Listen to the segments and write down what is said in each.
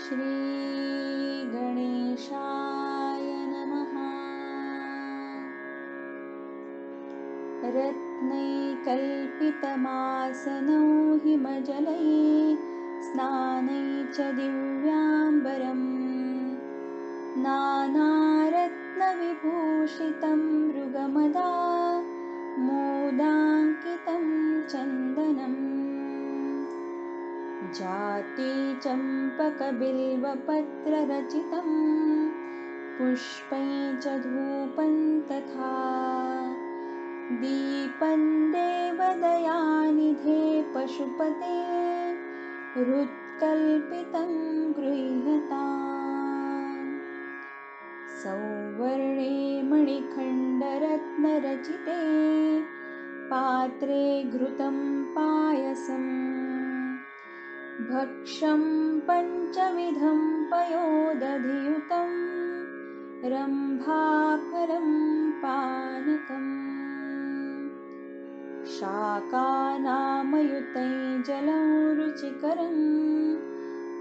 श्री गणेशाय नमः। रत्नैकल्पितमासनौ हिमजलैः स्नानैः च दिव्याम्बरम् नानारत्नविभूषितं मृगमदा मोदाङ्कितं चन्दनम् जाति चम्पकबिल्वपत्ररचितं पुष्पैः च धूपं तथा दीपं देवदयानिधे पशुपते हृत्कल्पितं गृह्यताम् सौवर्णे मणिखण्डरत्नरचिते पात्रे घृतं पायसम् भक्ष्यं पञ्चविधं पयोदधियुतं रम्भाफलं पानकम् शाकानामयुतं जलं रुचिकरं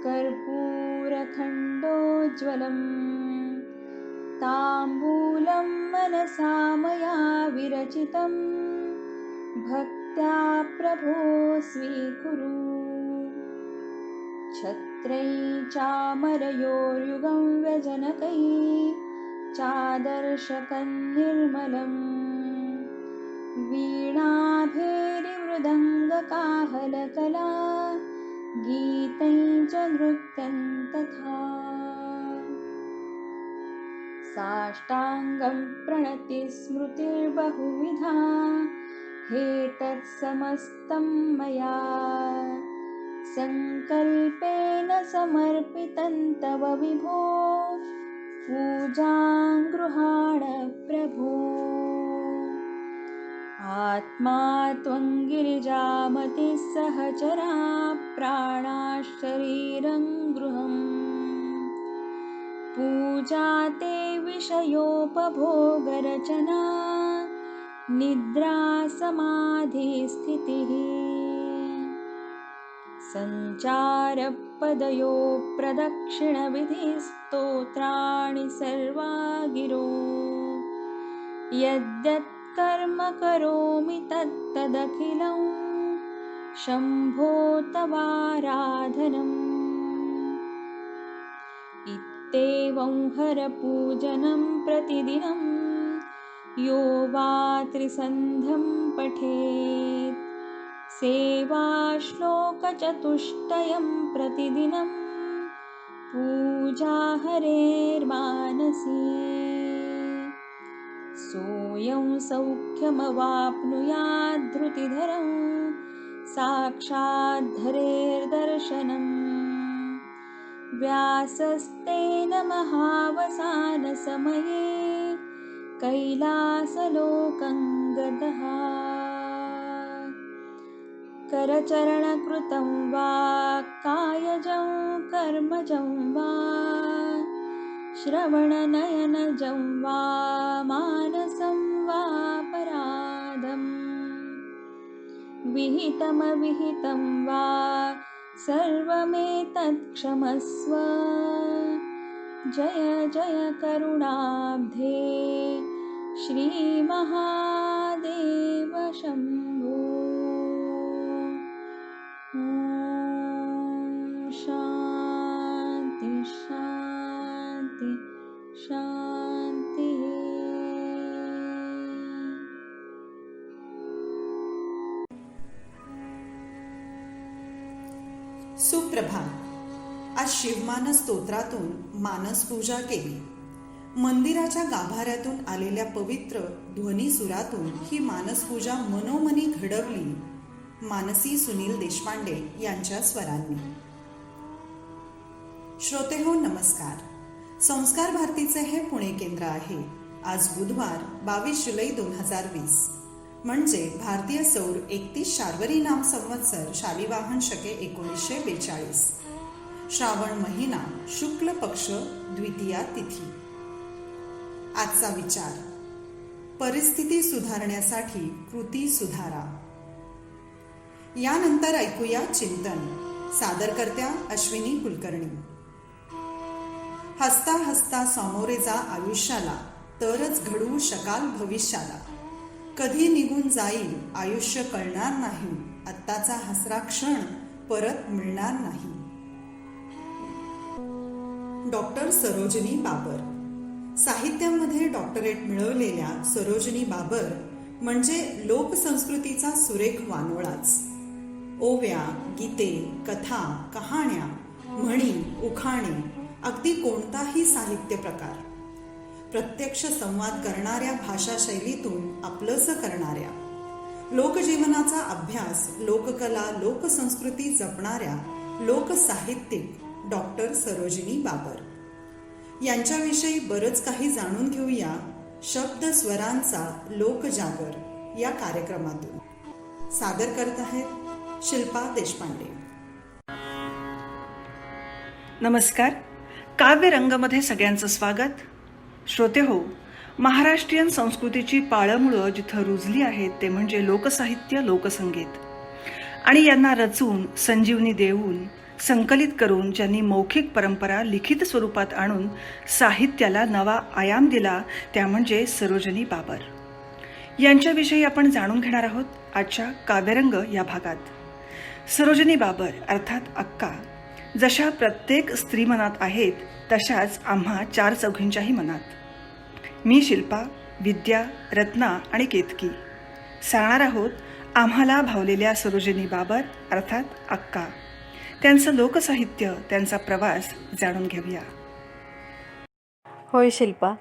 कर्पूरखण्डोज्ज्वलम् ताम्बूलं मनसा मया विरचितं भक्त्या प्रभो स्वीकुरु छत्रैः चामरयोर्युगं व्यजनकैः चादर्शकं निर्मलम् वीणाभेरिमृदङ्गकाहलकला गीतैः च नृत्यं तथा साष्टाङ्गं प्रणतिस्मृतिर्बहुविधा हेतत्समस्तं मया सङ्कल्पेन समर्पितं तव विभो पूजां गृहाण प्रभो आत्मा त्वं गिरिजामतिः सहचरा प्राणाशरीरं गृहम् पूजा ते विषयोपभोगरचना निद्रा समाधिस्थितिः सञ्चारपदयो प्रदक्षिणविधिस्तोत्राणि सर्वा गिरो यद्यत् कर्म करोमि तत्तदखिलं शम्भो तवाराधनम् इत्येवं हरपूजनं प्रतिदिनं यो वा त्रिसन्ध्यं पठेत् सेवाश्लोकचतुष्टयं प्रतिदिनं पूजा हरेर्मानसी सोऽयं सौख्यमवाप्नुयात् धृतिधरं साक्षाद्धरेर्दर्शनम् व्यासस्तेन महावसानसमये कैलासलोकं गतः करचरणकृतं वा कायजं कर्मजं वा श्रवणनयनजं वा मानसं वा पराधं विहितमविहितं वा सर्वमेतत् क्षमस्व जय जय करुणाब्धे श्रीमहादेव शम्भो। शान्ति शान्ति शान्ति। सुप्रभात. आज शिवमानस स्तोत्रातून मानस पूजा केली. मंदिराच्या गाभाऱ्यातून आलेल्या पवित्र ध्वनिसुरातून ही मानस पूजा मनोमनी घडवली मानसी सुनील देशपांडे यांच्या स्वरांनी. श्रोतेहो नमस्कार. संस्कार भारतीचे हे पुणे केंद्र आहे. आज बुधवार 22 जुलै 2020 म्हणजे भारतीय सौर 31 शार्वरी नाम संवत्सर शालिवाहन शके 1942 श्रावण महिना शुक्ल पक्ष द्वितीया तिथी. आजचा विचार: परिस्थिती सुधारण्यासाठी कृती सुधारा. यानंतर ऐकूया चिंतन. सादरकर्त्या अश्विनी कुलकर्णी. हसता हसता सामोरे जा आयुष्याला, तरच घडवू शकाल भविष्याला. कधी निघून जाईल आयुष्य कळणार नाही, आत्ताचा हसरा क्षण परत मिळणार नाही. डॉक्टर सरोजिनी बाबर. साहित्यामध्ये डॉक्टरेट मिळवलेल्या सरोजिनी बाबर म्हणजे लोकसंस्कृतीचा सुरेख वानोळाच. ओव्या, गीते, कथा, कहाण्या, म्हणी, उखाणे, अगदी कोणताही साहित्य प्रकार, प्रत्यक्ष संवाद करणाऱ्या भाषा शैलीतून आपलंसं करणाऱ्या, लोकजीवनाचा अभ्यास, लोककला, लोकसंस्कृती जपणाऱ्या लोकसाहित्यिक डॉक्टर सरोजिनी बाबर यांच्याविषयी बरंच काही जाणून घेऊया शब्द स्वरांचा लोकजागर या कार्यक्रमातून. सादर करत आहेत शिल्पा देशपांडे. नमस्कार. काव्यरंगमध्ये सगळ्यांचं स्वागत. श्रोते हो, महाराष्ट्रीयन संस्कृतीची पाळंमुळं जिथं रुजली आहेत ते म्हणजे लोकसाहित्य, लोकसंगीत. आणि यांना रचून, संजीवनी देऊन, संकलित करून ज्यांनी मौखिक परंपरा लिखित स्वरूपात आणून साहित्याला नवा आयाम दिला त्या म्हणजे सरोजिनी बाबर. यांच्याविषयी आपण जाणून घेणार आहोत आजच्या काव्यरंग या भागात. सरोजिनी बाबर अर्थात अक्का जशा प्रत्येक स्त्री मनात आहेत तशाच आम्हा चार चौघींच्याही मनात. मी शिल्पा, विद्या, रत्ना आणि केतकी सांगणार आहोत आम्हाला भावलेल्या सरोजिनी बाबर अर्थात अक्का, त्यांचं लोकसाहित्य, त्यांचा प्रवास जाणून घेऊया. होय शिल्पा,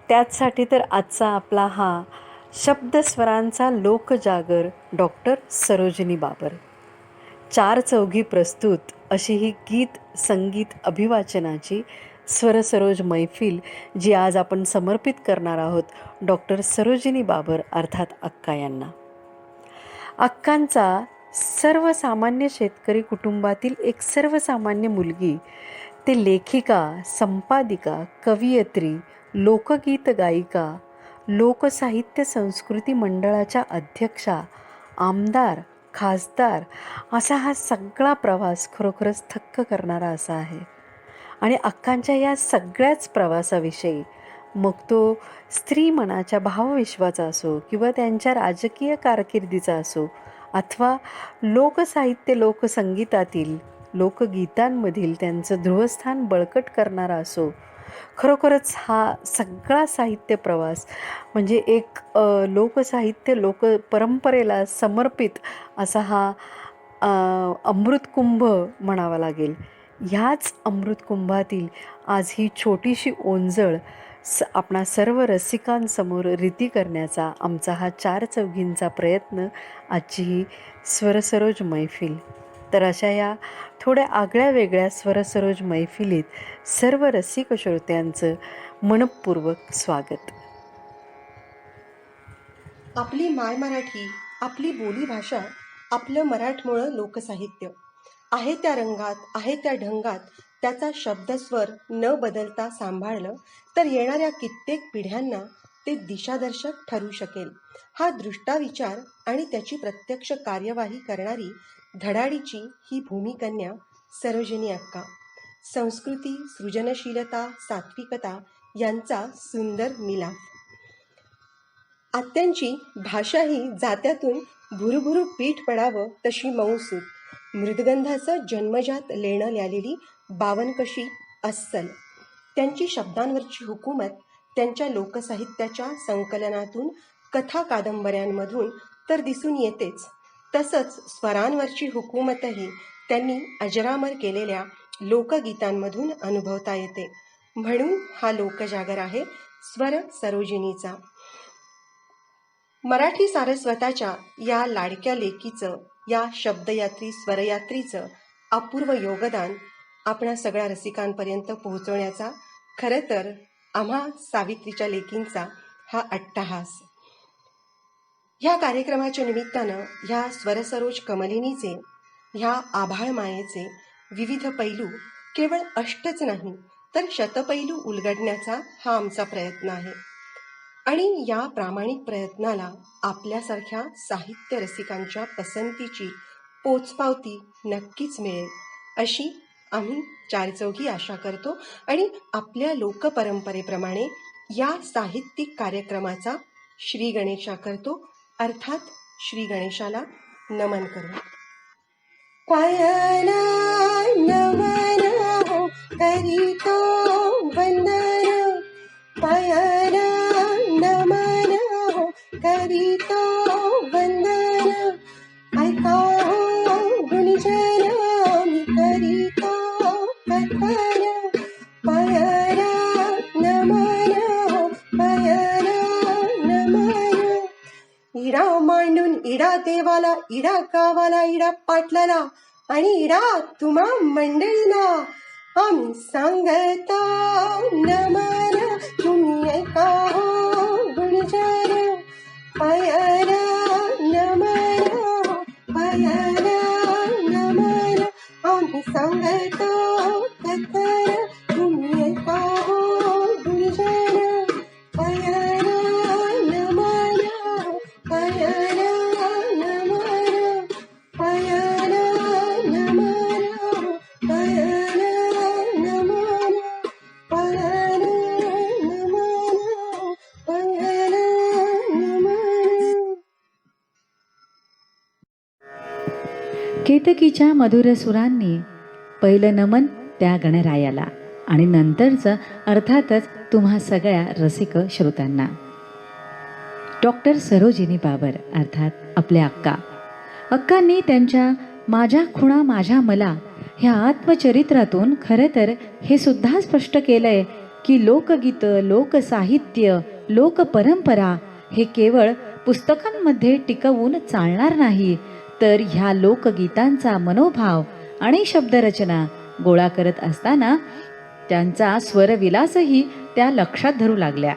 त्याचसाठी तर आजचा आपला हा शब्दस्वरांचा लोकजागर डॉक्टर सरोजिनी बाबर. चार चौघी प्रस्तुत अशी ही गीत संगीत अभिवाचनाची स्वरसरोज मैफिल जी आज आपण समर्पित करणार आहोत डॉक्टर सरोजिनी बाबर अर्थात अक्का यांना. अक्कांचा सर्वसामान्य शेतकरी कुटुंबातील एक सर्वसामान्य मुलगी ते लेखिका, संपादिका, कवयित्री, लोकगीत गायिका, लोकसाहित्य संस्कृती मंडळाच्या अध्यक्षा, आमदार, खासदार असा हा सगळा प्रवास खरोखरच थक्क करणारा असा आहे. आणि अक्कांच्या या सगळ्याच प्रवासाविषयी, मग तो स्त्री मनाच्या भावविश्वाचा असो किंवा त्यांच्या राजकीय कारकिर्दीचा असो अथवा लोकसाहित्य लोकसंगीतातील लोकगीतांमधील त्यांचं ध्रुवस्थान बळकट करणारा असो, खरोखरच हा सगळा साहित्य प्रवास म्हणजे एक लोकसाहित्य लोक परंपरेला समर्पित असा हा अमृतकुंभ म्हणावा लागेल. ह्याच अमृतकुंभातील आज ही छोटीशी ओंजळ आपणा सर्व रसिकांसमोर रीती करण्याचा आमचा हा चार चौघींचा प्रयत्न, आजची ही स्वरसरोज मैफिल. तर अशा या थोड्या आगळ्या वेगळ्या स्वरसरोज मैफिलीत सर्व रसिक श्रोत्यांचं मनपूर्वक स्वागत. आपली माय मराठी, आपली बोलीभाषा, आपलं मराठमोळं लोकसाहित्य आहे त्या रंगात, आहे त्या ढंगात त्याचा शब्दस्वर न बदलता सांभाळलं तर येणाऱ्या कित्येक पिढ्यांना ते दिशादर्शक ठरू शकेल. हा दृष्टाविचार आणि त्याची प्रत्यक्ष कार्यवाही करणारी धडाडीची ही भूमिकन्या सरोजिनी अक्का. संस्कृती, सृजनशीलता, सात्विकता यांचा सुंदर मिलाफ. आत्यांची भाषाही जात्यातून भुरुभुरू पीठ पडावं तशी मऊसूत, मृदगंधाचं जन्मजात लेणं ल्यालेली बावनकशी अस्सल. त्यांची शब्दांवरची हुकूमत त्यांच्या लोकसाहित्याच्या संकलनातून, कथा कादंबऱ्यांमधून तर दिसून येतेच, तसंच स्वरांवरची हुकूमतही त्यांनी अजरामर केलेल्या लोकगीतांमधून अनुभवता येते. म्हणून हा लोकजागर आहे स्वर सरोजिनीचा. मराठी सारस्वताच्या या लाडक्या लेकीचं, या शब्दयात्री स्वरयात्रीचं अपूर्व योगदान आपणा सगळ्या रसिकांपर्यंत पोहोचवण्याचा खरं तर आम्हा सावित्रीच्या लेकींचा हा अट्टहास. ह्या कार्यक्रमाच्या निमित्तानं ह्या स्वरसरोज कमलिनीचे, ह्या आभाळ मायेचे विविध पैलू केवळ अष्टच नाही तर शतपैलू उलगडण्याचा हा आमचा प्रयत्न आहे. आणि या प्रामाणिक प्रयत्नाला आपल्यासारख्या साहित्य रसिकांच्या पसंतीची पोचपावती नक्कीच मिळेल अशी आम्ही चारचौघी आशा करतो आणि आपल्या लोकपरंपरेप्रमाणे या साहित्यिक कार्यक्रमाचा श्री गणेशा करतो, अर्थात श्री गणेशाला नमन करू. पायाला नमन हो करीतो वंदन, पायाला नमन हो करीतो वंदन, ऐका हो गुणजन मी करीतो कथन, पायाला नमन हो पायाला नमन. इडा मांडून इडा देवाला, इडा गावाला, इडा पाटलाला आणि इडा तुम्हा मंडळीला आम्ही सांगतो नमन, तुम्ही ऐका हो गुणजन, पायाला नमन हो पायाला नमन, आम्ही सांगतो कथन, तुम्ही ऐका हो गुणजन, पायाला नमन हो पायाला नमन, पायाला नमन हो पायाला नमन, पायाला नमन हो पायाला नमन. केतकीच्या मधुर सुरांनी पहिलं नमन त्या गणरायाला आणि नंतरचं अर्थातच तुम्हा सगळ्या रसिक श्रोत्यांना. डॉक्टर सरोजिनी बाबर अर्थात आपल्या अक्कांनी त्यांच्या माझ्या खुणा माझ्या मला ह्या आत्मचरित्रातून खरं तर हे सुद्धा स्पष्ट केलंय की लोकगीतं, लोकसाहित्य, लोकपरंपरा हे केवळ पुस्तकांमध्ये टिकवून चालणार नाही, तर ह्या लोकगीतांचा मनोभाव आणि शब्दरचना गोळा करत असताना त्यांचा स्वरविलासही त्या लक्षात धरू लागल्या.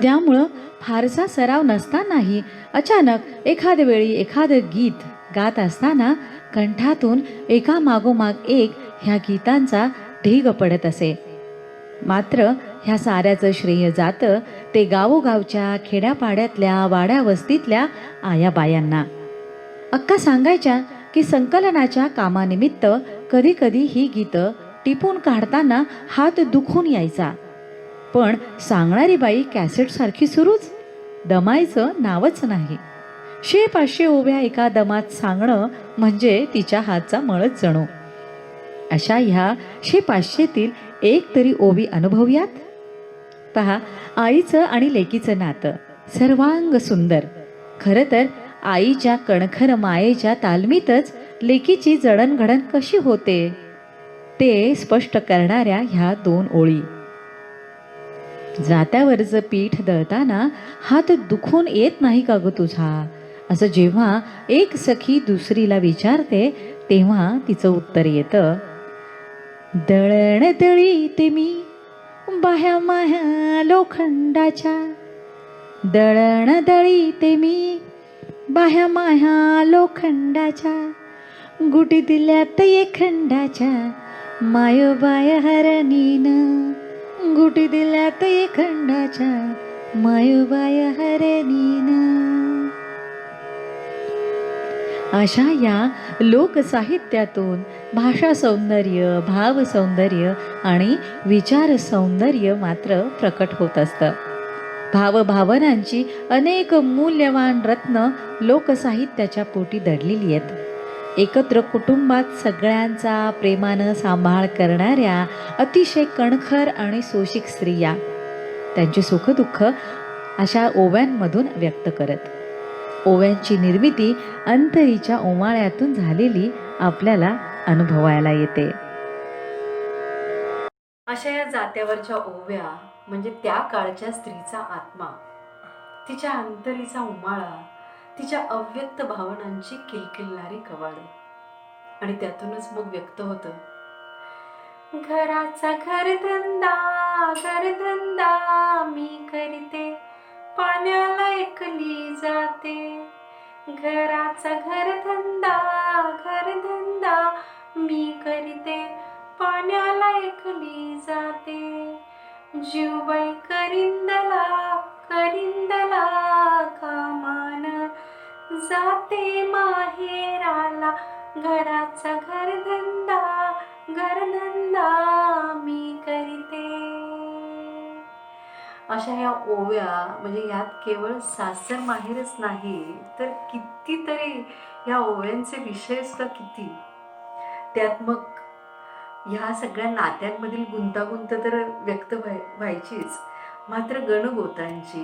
त्यामुळं फारसा सराव नसतानाही अचानक एखाद्या वेळी एखादं गीत गात असताना कंठातून एका मागोमाग एक ह्या गीतांचा ढीग पडत असे. मात्र ह्या साऱ्याचं श्रेय जातं ते गावोगावच्या खेड्यापाड्यातल्या वाड्या वस्तीतल्या आयाबायांना. अक्का सांगायच्या की संकलनाच्या कामानिमित्त कधी कधी ही गीतं टिपून काढताना हात दुखून यायचा, पण सांगणारी बाई कॅसेटसारखी सुरूच, दमायचं नावच नाही. 100-500 ओव्या एका दमात सांगणं म्हणजे तिच्या हातचा मळच जणू. अशा ह्या 100-500तील एक तरी ओवी अनुभवूयात. पहा, आईचं आणि लेकीचं नातं सर्वांग सुंदर. खरं तर आईच्या कणखर मायेच्या तालमीतच लेकीची जडणघडण कशी होते ते स्पष्ट करणाऱ्या ह्या 2 ओळी. जात्यावरचं पीठ दळताना हात दुखून येत नाही का ग तुझा, असं जेव्हा एक सखी दुसरीला विचारते तेव्हा तिचं उत्तर येतं, दळण दळीते मी बाह्या माह्या लोखंडाच्या, दळण दळीते मी बाह्या माह्या लोखंडाच्या, गुटी दिल्यात एखंडाच्या मायोबाय हरणीन, गुटी दिल्यात एखंडाच्या मायोबाय हरणीन. अशा या लोकसाहित्यातून भाषा सौंदर्य, भाव सौंदर्य आणि विचार सौंदर्य मात्र प्रकट होत असतं. भावभावनांची अनेक मूल्यवान रत्न लोकसाहित्याच्या पोटी दडलेली आहेत. एकत्र कुटुंबात सगळ्यांचा प्रेमानं सांभाळ करणाऱ्या अतिशय कणखर आणि सोशिक स्त्रिया त्यांचे सुखदुःख अशा ओव्यांमधून व्यक्त करत. ओव्यांची निर्मिती अंतरीच्या ओमाळ्यातून झालेली आपल्याला अनुभवायला येते. अशा या जात्यावरच्या ओव्या म्हणजे त्या काळच्या स्त्रीचा आत्मा, तिच्या अंतरीचा उमाळा, तिच्या अव्यक्त भावनांची किलकिलणारी कवाड. आणि त्यातूनच मग व्यक्त होतं, घराचा घरधंदा मी करीते, पाण्याला एकली जाते. घराचा घरधंदा मी करीते, पाण्याला एकली जाते. जीवबाई करिंदला कामान जाते माहेराला. घराचा घरधंदा अक्कांच्या या ओव्या म्हणजे यात केवळ सासर माहेरच नाही, तर कितीतरी या ओव्यांचे विषय सुद्धा किती. त्यात मग ह्या सगळ्या नात्यांमधील गुंतागुंत तर व्यक्त व्हायचीच, मात्र गणगोतांची,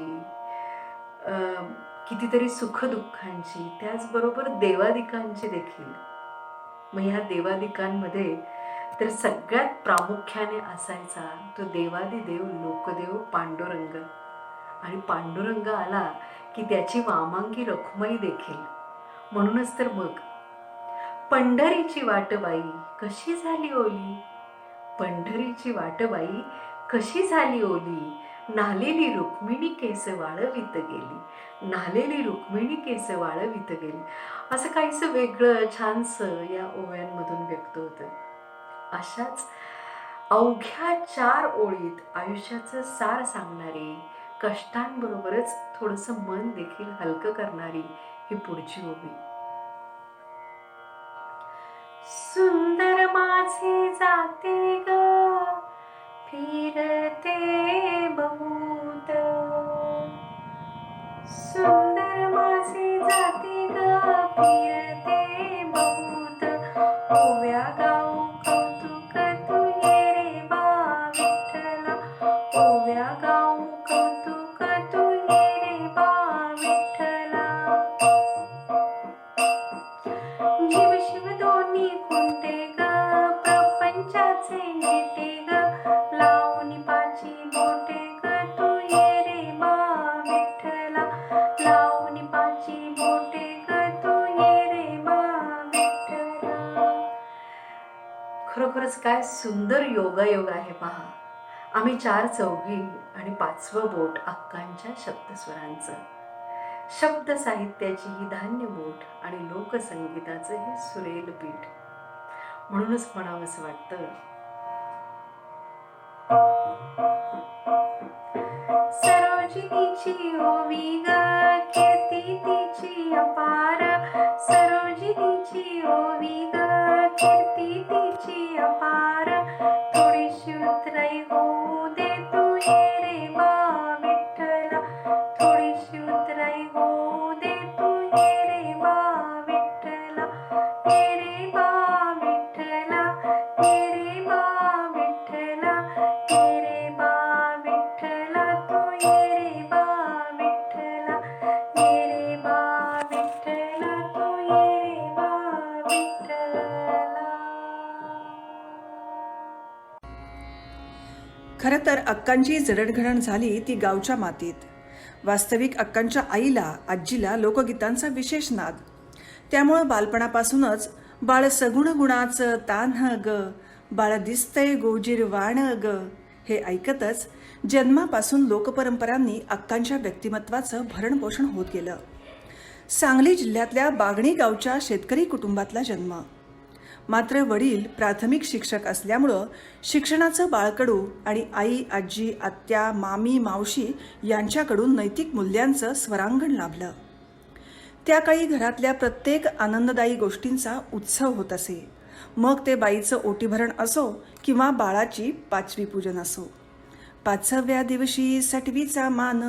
कितीतरी सुखदुःखांची, त्याचबरोबर देवादिकांची देखील. मग ह्या देवादिकांमध्ये तर सगळ्यात प्रामुख्याने असायचा तो देवादिदेव लोकदेव पांडुरंग. आणि पांडुरंग आला की त्याची वामांगी रखुमाई देखील. म्हणूनच तर मग पंढरीची वाटबाई कशी झाली ओली, पंढरीची वाटबाई कशी झाली ओली, नालेली रुक्मिणी केस वाळवित गेली, नालेली रुक्मिणी केस वाळवित गेली. असं काहीसं वेगळं छानसं या ओव्यांमधून व्यक्त होतं. अशाच अवघ्या 4 ओळीत आयुष्याचं सार सांगणारी, कष्टांबरोबरच थोडंसं मन देखील हलकं करणारी ही पुढची ओवी. सुंदर माझे जाते ग फिरते बहुत, सुंदर माझे जाते ग फिरते बहुत, ओव्या गाऊ कौतुक तू ये रे बा विठ्ठला, ओव्या गाऊ कौतुक तू ये रे बा विठ्ठला. जीव शिव दोन्ही खुंटे ग प्रपंचाचे नेटे ग, लावणी पाची बोटे ग तू ये रे बा विठ्ठला, लावणी पाची बोटे ग तू ये रे बा विठ्ठला. खरोखरच काय सुंदर योगायोग आहे पहा. आम्ही 4 चौघी आणि 5वं बोट अक्कांच्या शब्दस्वरांचं, शब्द साहित्याची ही धान्य बोट आणि लोकसंगीताचं हे सुरेल पीठ. म्हणूनच म्हणावंसं वाटतं, सरोजिनीची ओवी ग कीर्ती तिची अपार, सरोजिनीची ओवी ग कीर्ती तिची अपार, थोडीशी उतराई होऊ दे तू ये रे बा विठ्ठला, थोडीशी उतराई होऊ दे तू ये रे बा विठ्ठला, ये रे बा विठ्ठला, ये रे बा विठ्ठला, ये रे बा विठ्ठला, तू ये रे बा विठ्ठला, ये रे बा विठ्ठला, तू ये रे बा विठ्ठला. खरं तर अक्कांची जडणघडण झाली ती गावच्या मातीत. वास्तविक अक्कांच्या आईला, आजीला लोकगीतांचा विशेष नाद. त्यामुळं बालपणापासूनच बाळ सगुण गुणाचं तान्ह ग, बाळ दिसतंय गोजीरवाण ग, हे ऐकतच जन्मापासून लोकपरंपरांनी अक्कांच्या व्यक्तिमत्वाचं भरणपोषण होत गेलं. सांगली जिल्ह्यातल्या बागणी गावच्या शेतकरी कुटुंबातला जन्म. मात्र वडील प्राथमिक शिक्षक असल्यामुळं शिक्षणाचं बाळकडू आणि आई, आजी, आत्या, मामी, मावशी यांच्याकडून नैतिक मूल्यांचं स्वरांगण लाभलं. त्या काळी घरातल्या प्रत्येक आनंददायी गोष्टींचा उत्सव होत असे. मग ते बाईचं ओटीभरण असो किंवा बाळाची 5वी पूजन असो. 5व्या दिवशी 6वीचा मान,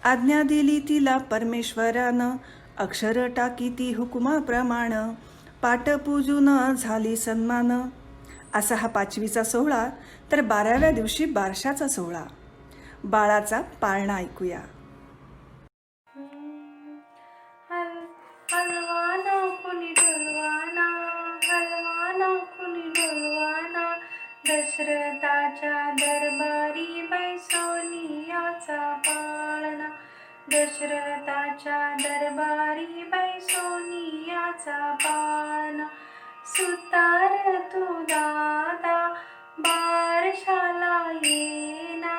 आज्ञा दिली तिला परमेश्वरानं, अक्षर टाकी ती हुकुमाप्रमाण, पाटपूजून झाली सन्मान. असा हा 5वीचा सोहळा. तर 12व्या दिवशी बारशाचा सोहळा. बाळाचा पाळणा ऐकूया. हलवाना कुणी डोलवाना, हलवाना कुणी डोलवाना, दशरथाच्या दरबारी बाई सोनियाचा पाळणा, दशरथाच्या दरबारी बाई सोनियाचा पाळणा, सुतार तू दादा बारशाला येना,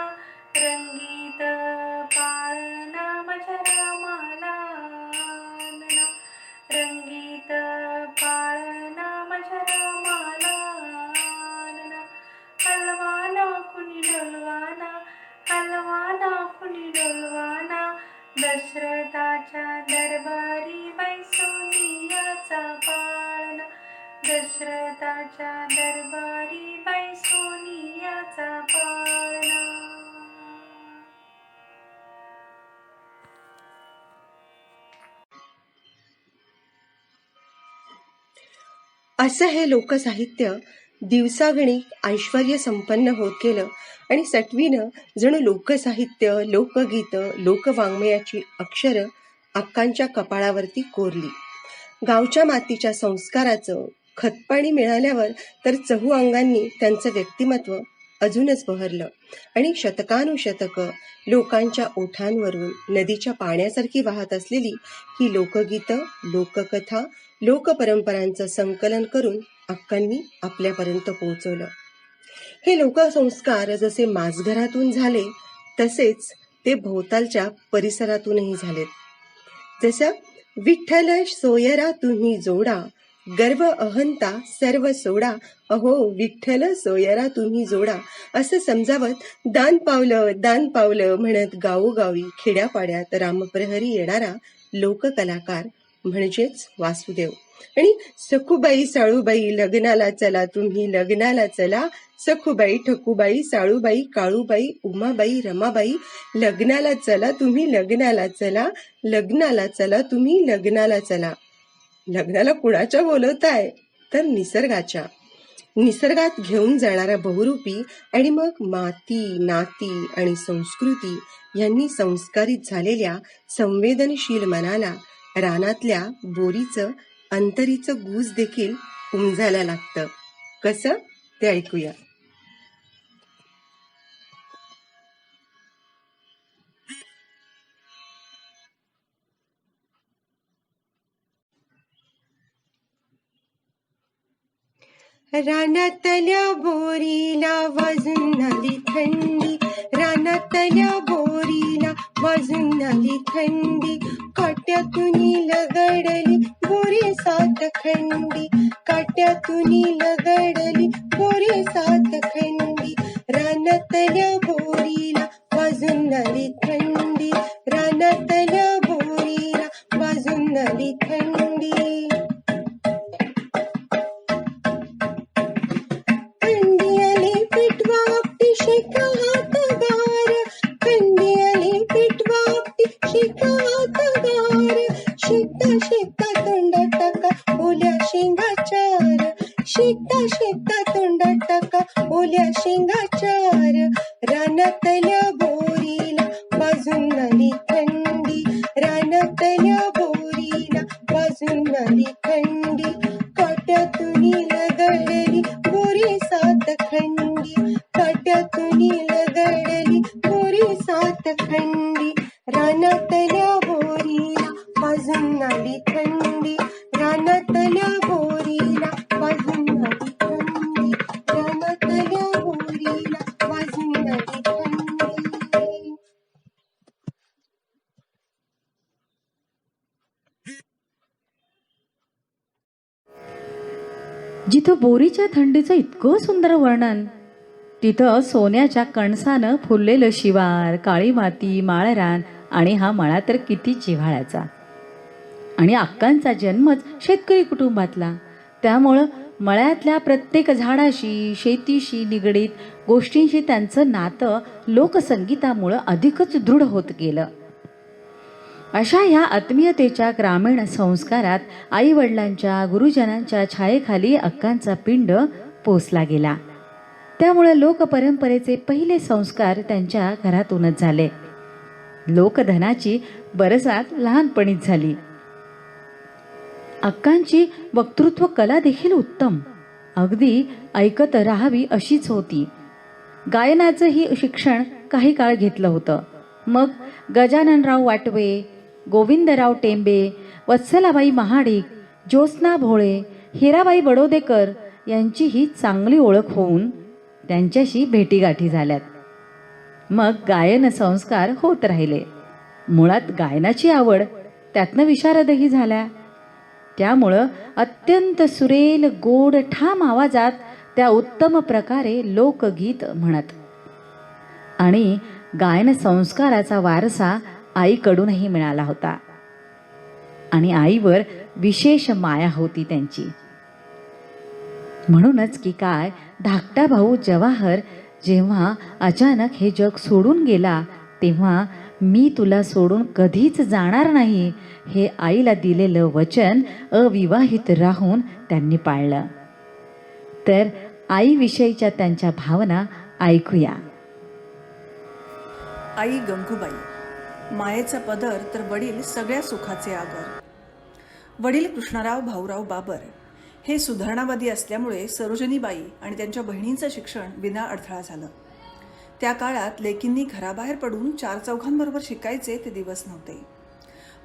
रंगीत पाळणा माझ्या रामाला आणना, रंगीत पाळणा माझ्या रामाला आणना. हलवाना कुणी डोलवाना, हलवाना कुणी डोलवाना, दशरथाच्या दरबारी बाई सोनियाचा पाळणा, दशरथाच्या दरबारी बाई सोनियाचा पाळणा. असं हे लोकसाहित्य दिवसागणिक ऐश्वर्य संपन्न होत गेलं आणि सटवीनं जणू लोकसाहित्य, लोकगीतं, लोकवाङ्मयाची अक्षरं अक्कांच्या कपाळावरती कोरली. गावच्या मातीच्या संस्काराचं खतपाणी मिळाल्यावर तर चहू अंगांनी त्यांचं व्यक्तिमत्व अजूनच बहरलं आणि शतकानुशतकं लोकांच्या ओठांवरून नदीच्या पाण्यासारखी वाहत असलेली ही लोकगीतं, लोककथा, लोकपरंपरांचं संकलन करून अक्कांनी आपल्यापर्यंत पोहोचवलं. हे लोकसंस्कार जसे माझघरातून झाले तसेच ते भोवतालच्या परिसरातूनही झालेत. जसं विठ्ठल सोयरा तुम्ही जोडा, गर्व अहंता सर्व सोडा, अहो विठ्ठल सोयरा तुम्ही जोडा, असं समजावत दान पावलं म्हणत गावोगावी खेड्यापाड्यात रामप्रहरी येणारा लोककलाकार म्हणजेच वासुदेव. आणि सखूबाई साळूबाई लग्नाला चला तुम्ही लग्नाला चला, सखूबाई ठकूबाई साळूबाई काळूबाई उमाबाई रमाबाई लग्नाला चला तुम्ही लग्नाला चला, लग्नाला चला तुम्ही लग्नाला चला. लग्नाला कुणाच्या बोलवताय तर निसर्गाच्या. निसर्गात घेऊन जाणारा बहुरूपी आणि मग माती नाती आणि संस्कृती यांनी संस्कारित झालेल्या संवेदनशील मनाला रानातल्या बोरीचं अंतरीचं गूज देखील उमजायला लागतं. कसं ते ऐकूया. रानातल्या बोरीला वाजून आली थंडी, रानातल्या बोरीला वाजून आली थंडी, काट्यातून लगडली बोरी सात खंडी, काट्यातून लगडली बोरी सात खंडी, रानातल्या बोरीला वाजून आली थंडी, रानातल्या बोरीला वाजून आली थंडी. शेता तोंडात टाका ओल्या शेंगाचार, शेता तोंडात टाका ओल्या शेंगाचार, रानातल्या बोरीला वाजून आली थंडी, रानातल्या बोरीला वाजून आली थंडी, काट्यातून लगडली बोरी सात खंडी, काट्यातून लगडली बोरी सात खंडी, रानातल्या बोरीला वाजून आली थंडी, रानातल्या बोरीला वाजून आली थंडी, रानातल्या बोरीला वाजून आली थंडी. जिथं बोरीच्या थंडीचं इतकं सुंदर वर्णन, तिथं सोन्याच्या कणसानं फुललेलं शिवार, काळी माती, माळरान आणि हा मळा तर किती जिव्हाळ्याचा. आणि अक्कांचा जन्मच शेतकरी कुटुंबातला, त्यामुळं मळ्यातल्या प्रत्येक झाडाशी शेतीशी निगडीत गोष्टींशी त्यांचं नातं लोकसंगीतामुळं अधिकच दृढ होत गेलं. अशा ह्या आत्मीयतेच्या ग्रामीण संस्कारात आईवडिलांच्या गुरुजनांच्या छायेखाली अक्कांचा पिंड पोसला गेला. त्यामुळं लोकपरंपरेचे पहिले संस्कार त्यांच्या घरातूनच झाले. लोकधनाची बरसात लहानपणीच झाली. अक्कांची वक्तृत्व कला देखील उत्तम, अगदी ऐकत राहावी अशीच होती. गायनाचंही शिक्षण काही काळ घेतलं होतं. मग गजाननराव वाटवे, गोविंदराव टेंबे, वत्सलाबाई महाडिक, ज्योत्स्ना भोळे, हिराबाई बडोदेकर यांचीही चांगली ओळख होऊन त्यांच्याशी भेटीगाठी झाल्यात. मग गायन संस्कार होत राहिले. मुळात गायनाची आवड, त्यातनं विशारदही झाल्या. त्यामुळं अत्यंत सुरेल गोड ठाम आवाजात त्या उत्तम प्रकारे लोकगीत म्हणत. आणि गायन संस्काराचा वारसा आईकडूनही मिळाला होता आणि आईवर विशेष माया होती त्यांची. म्हणूनच की काय, धाकटा भाऊ जवाहर जेव्हा अचानक हे जग सोडून गेला तेव्हा मी तुला सोडून कधीच जाणार नाही, हे आईला दिलेलं वचन अविवाहित राहून त्यांनी पाळलं. तर आईविषयीच्या त्यांच्या भावना ऐकूया. आई गंगूबाई, मायेचा पदर तर वडील सगळ्या सुखाचे आगर. वडील कृष्णराव भाऊराव बाबर हे सुधारणावादी असल्यामुळे सरोजिनीबाई आणि त्यांच्या बहिणींचं शिक्षण विना अडथळा झालं. त्या काळात लेकींनी घराबाहेर पडून 4 चौघांबरोबर शिकायचे ते दिवस नव्हते.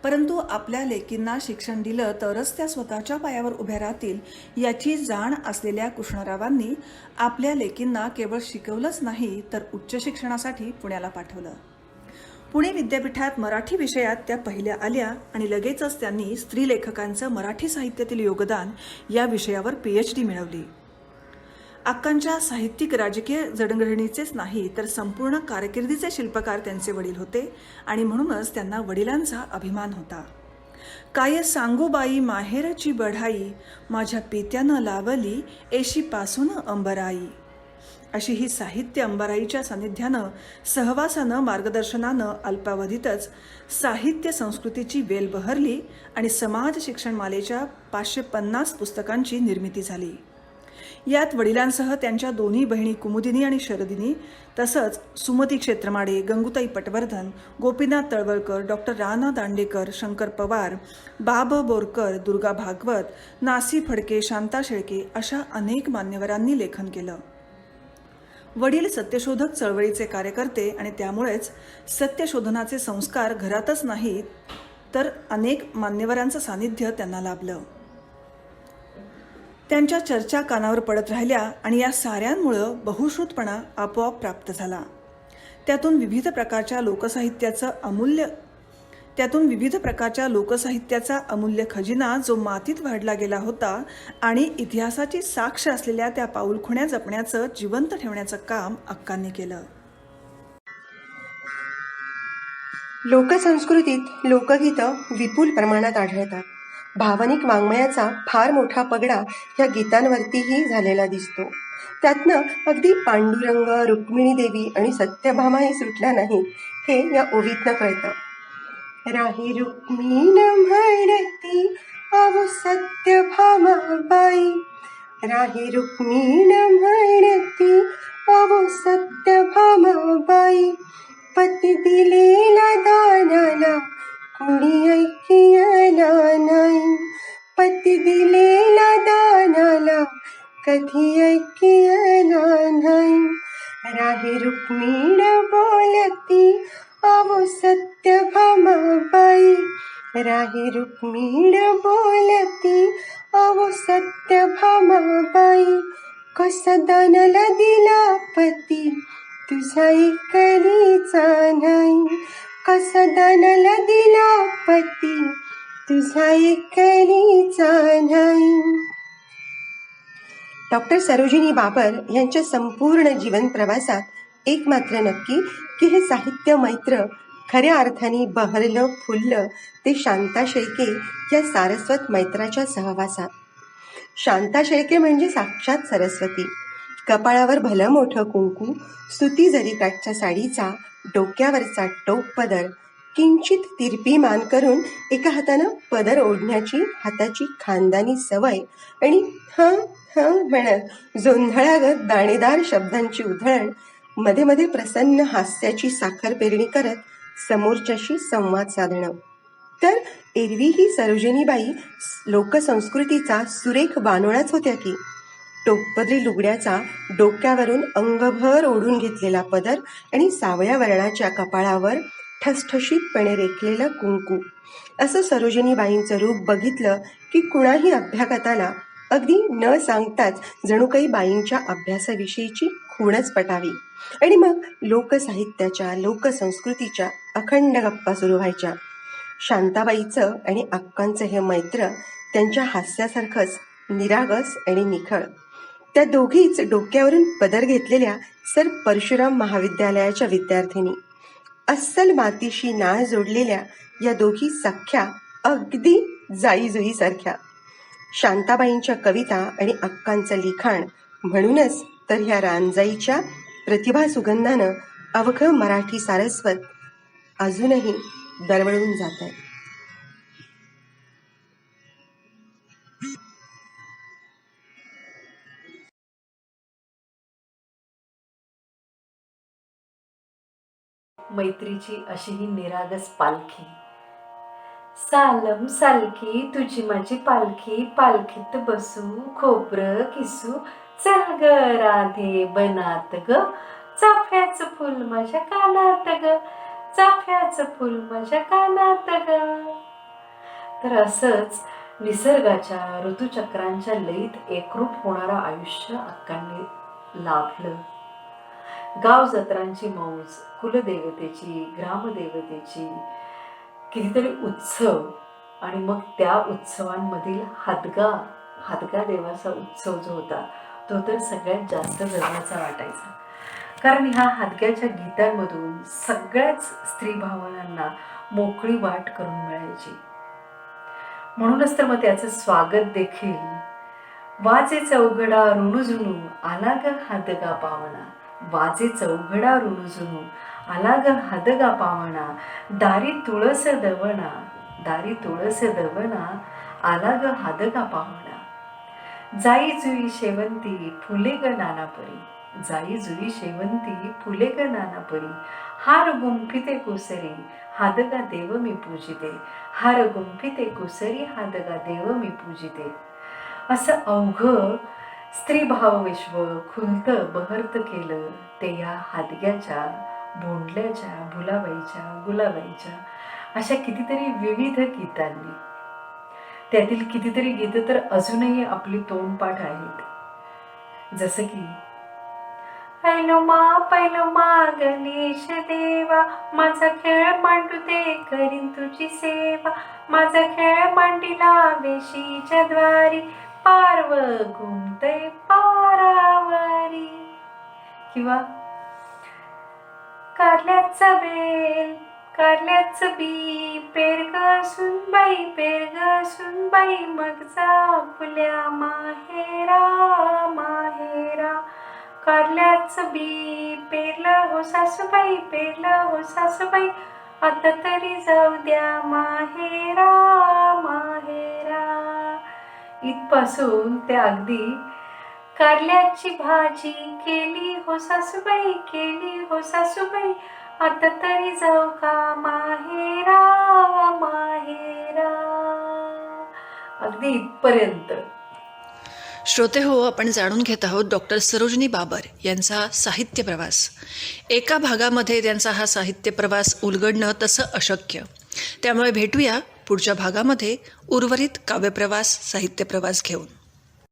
परंतु आपल्या लेकींना शिक्षण दिलं तरच त्या स्वतःच्या पायावर उभ्या राहतील याची जाण असलेल्या कृष्णरावांनी आपल्या लेकींना केवळ शिकवलंच नाही तर उच्च शिक्षणासाठी पुण्याला पाठवलं. पुणे विद्यापीठात मराठी विषयात त्या पहिल्या आल्या आणि लगेचच त्यांनी स्त्री लेखकांचं मराठी साहित्यातील योगदान या विषयावर PhD मिळवली. अक्कांच्या साहित्यिक राजकीय जडणघडणीचेच नाही तर संपूर्ण कारकिर्दीचे शिल्पकार त्यांचे वडील होते आणि म्हणूनच त्यांना वडिलांचा अभिमान होता. काय सांगू बाई माहेरची बढाई, माझ्या पित्यानं लावली एशीपासून अंबराई. अशी ही साहित्य अंबाराईच्या सानिध्यानं, सहवासानं, मार्गदर्शनानं अल्पावधीतच साहित्य संस्कृतीची वेल बहरली आणि समाज शिक्षणमालेच्या 550 पुस्तकांची निर्मिती झाली. यात वडिलांसह त्यांच्या दोन्ही बहिणी कुमुदिनी आणि शरदिनी, तसंच सुमती क्षेत्रमाडे, गंगूताई पटवर्धन, गोपीनाथ तळवळकर, डॉक्टर राणा दांडेकर, शंकर पवार, बाब बोरकर, दुर्गा भागवत, नासी फडके, शांता शेळके अशा अनेक मान्यवरांनी लेखन केलं. वडील सत्यशोधक चळवळीचे कार्यकर्ते आणि त्यामुळेच सत्यशोधनाचे संस्कार घरातच नाहीत तर अनेक मान्यवरांचं सानिध्य त्यांना लाभलं. त्यांच्या चर्चा कानावर पडत राहिल्या आणि या साऱ्यांमुळं बहुश्रुतपणा आपोआप प्राप्त झाला. त्यातून विविध प्रकारच्या लोकसाहित्याचा अमूल्य खजिना जो मातीत वाढला गेला होता आणि इतिहासाची साक्ष असलेल्या त्या पाऊलखुण्या जपण्याचं, जिवंत ठेवण्याचं काम अक्कांनी केलं. लोकसंस्कृतीत लोकगीतं विपुल प्रमाणात आढळतात. भावनिक वाङ्मयाचा फार मोठा पगडा ह्या गीतांवरतीही झालेला दिसतो. त्यातनं अगदी पांडुरंग, रुक्मिणी देवी आणि सत्यभामाही सुटल्या नाहीत हे या ओवीतनं कळतं. राही रुक्मिण म्हणती अहो सत्यभामाबाई, राही रुक्मिण म्हणती अहो सत्यभामाबाई, पती दिलेला दानाला कुणी ऐकियला नाही, पती दिलेला दानाला कधी ऐकियला नाही. राही रुक्मिण बोलती अहो सत्यभामाबाई, राही रुक्मिण बोलती अहो सत्यभामाबाई, कसा दानाला दिला पती तुझा ऐकलीचा नाही, कसा दानाला दिला पती तुझा ऐकलीचा नाही. डॉक्टर सरोजिनी बाबर यांच्या संपूर्ण जीवन प्रवासात एक मात्र नक्की की हे साहित्य मैत्र खऱ्या अर्थाने बहरलं फुललं ते शांता शेळके या सारस्वत मैत्राच्या सहवासात. शांता शेळके म्हणजे साक्षात सरस्वती. कपाळावर भलं मोठं कुंकू, सुती जरीकाठच्या साडीचा डोक्यावरचा टोप पदर, किंचित तिरपी मान करून एका हातानं पदर ओढण्याची हाताची खानदानी सवय आणि हं हं म्हणत जोंधळागत दाणेदार शब्दांची उधळण, मध्ये मध्ये प्रसन्न हास्याची साखर पेरणी करत समोरच्याशी संवाद साधणं. तर एरवी ही सरोजिनीबाई लोकसंस्कृतीचा सुरेख बानोळाच होत्या की. टोपपदरी लुगड्याचा डोक्यावरून अंगभर ओढून घेतलेला पदर आणि सावळ्या वर्णाच्या कपाळावर ठसठशीतपणे रेखलेलं कुंकू, असं सरोजिनीबाईंचं रूप बघितलं की कुणाही अभ्यागताला अगदी न सांगताच जणू काही बाईंच्या अभ्यासाविषयीची खूणच पटावी आणि मग लोकसाहित्याच्या, लोकसंस्कृतीच्या अखंड गप्पा सुरू व्हायच्या. शांताबाईचं आणि अक्कांचं हे मैत्र त्यांच्या हास्यासारखंच निरागस आणि निखळ. त्या दोघीच डोक्यावरून पदर घेतलेल्या सर परशुराम महाविद्यालयाच्या विद्यार्थिनी. अस्सल मातीशी नाळ जोडलेल्या या दोघी सख्या अगदी जाईजुईसारख्या. शांताबाईंच्या कविता आणि अक्कांचं लिखाण, म्हणूनच तर ह्या रानजाईच्या प्रतिभा सुगंधानं अवघं मराठी सारस्वत अजूनही दरवळून जात आहेत. मैत्रीची अशी ही निरागस पालखी. सालम सालकी तुझी माझी पालखी, पालखीत बसू खोबरं किसू, चल ग राधे बनात ग, चाफ्याचं फुल माझ्या कानात ग, चाफ्याचं फुल माझ्या कानात ग. तर असंच निसर्गाच्या ऋतुचक्रांच्या लयीत एकरूप होणारं आयुष्य अक्कांनी लाभलं. गाव जत्रांची मौज, कुलदेवतेची, ग्रामदेवतेची, कितीतरी उत्सव आणि मग त्या उत्सवांमधील हादगा देवाचा उत्सव जो होता तो तर सगळ्यात जास्त जगाचा वाटायचा. कारण ह्या हादग्याच्या गीतांमधून सगळ्याच स्त्री भावनांना मोकळी वाट करून मिळायची. म्हणूनच तर मग त्याचं स्वागत देखील वाजे चौघडा ऋणुझुणू आला ग हादगा पावणा, वाजे चौघडा ऋणुझुणू आला ग हादगा पावणा, दारी तुळस दवणा, दारी तुळस दवणा आला ग हादगा पावणा. जाई जुई शेवंती फुले ग नानापरी, जाई जुई शेवंती फुले ग नानापरी, हार गुंफिते कुसरी हादगा देव मी पूजिते, हार गुंफिते कुसरी हादगा देव मी पूजिते. असं अवघं स्त्रीभाव विश्व खुलतं बहरत केलं ते या हादग्याच्या, भोंडल्याच्या, भुलाबाईच्या, गुलाबाईच्या अशा कितीतरी विविध गीतांनी. त्यातील कितीतरी गीतं तर अजूनही आपली तोंडपाठ आहेत. जसं की पैलुमा गणेश देवा, माझा खेळ मांडू दे करीन तुझी सेवा, माझा खेळ मांडिला वेशीच्या द्वारी, पारव घुमते पारावरी. किंवा कारल्याचा बेल कारल्याचं बी, पेरग सुनबाई पेरग सुनबाई, मग जा फुल्या माहेरा माहेरा. कारल्याचं बी पेरलं हो सासूबाई, पेरलं हो सासूबाई, आता तरी जाऊ द्या माहेरा माहेरा. इथपासून ते अगदी कारल्याची भाजी केली हो सासूबाई, केली हो सासूबाई, आता तरी जाऊ का माहेरा माहेरा. अगदी इथपर्यंत. श्रोते हो, आपण जाणून घेत आहोत डॉक्टर सरोजिनी बाबर यांचा साहित्य प्रवास. एका भागामध्ये त्यांचा हा साहित्य प्रवास उलगडणं तसं अशक्य. त्यामुळे भेटूया पुढच्या भागामध्ये उर्वरित काव्यप्रवास साहित्य प्रवास घेऊन.